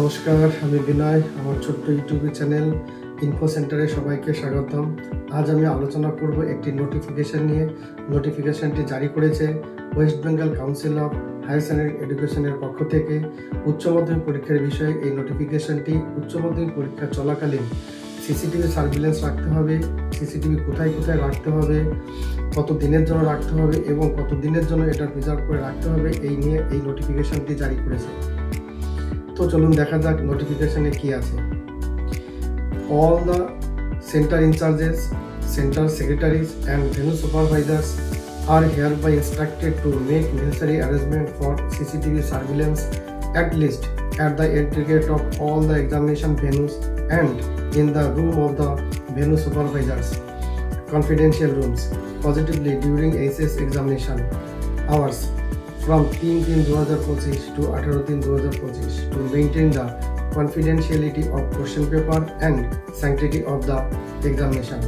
নমস্কার, আমি বিনয়। আমার ছোট্ট ইউটিউব চ্যানেল ইনফোসেন্টারে সবাইকে স্বাগতম। আজ আমি আলোচনা করব একটি নোটিফিকেশন নিয়ে। নোটিফিকেশনটি জারি করেছে West Bengal council of higher secondary এডুকেশনের পক্ষ থেকে। উচ্চ মাধ্যমিক পরীক্ষার বিষয়ে এই নোটিফিকেশনটি উচ্চ মাধ্যমিক পরীক্ষা চলাকালীন সিসিটিভি সার্ভিলেন্স রাখতে হবে, সিসিটিভি কোথায় কোথায় রাখতে হবে, কত দিনের জন্য রাখতে হবে এবং কত দিনের জন্য এটা প্রিজার্ভ করে রাখতে হবে, এই নিয়ে এই নোটিফিকেশনটি জারি করেছে। তো চলুন দেখা যাক নোটিফিকেশনে কি আছে। All the center incharges, center secretaries and venue supervisors are hereby instructed to make necessary arrangement for CCTV surveillance at least at the entry gate of all the examination venues and in the room of the venue supervisors, confidential rooms, positively during SS examination hours from 3/3/2025 to 18/3/2025 to maintain the confidentiality of question paper and sanctity of the examination.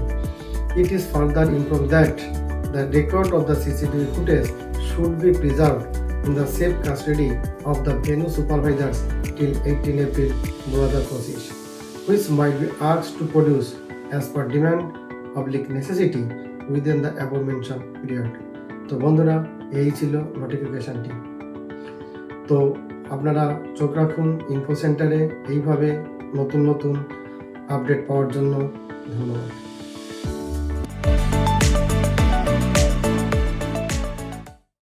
It is further informed that the record of the CCTV footage should be preserved in the safe custody of the venue supervisors till 18 April 2025, which might be asked to produce as per demand/necessity within the above mentioned period. তো বন্ধুরা, এই ছিল নোটিফিকেশনটি। তো আপনারা চোখ রাখুন info সেন্টারে এইভাবে নতুন নতুন আপডেট পাওয়ার জন্য। ধন্যবাদ।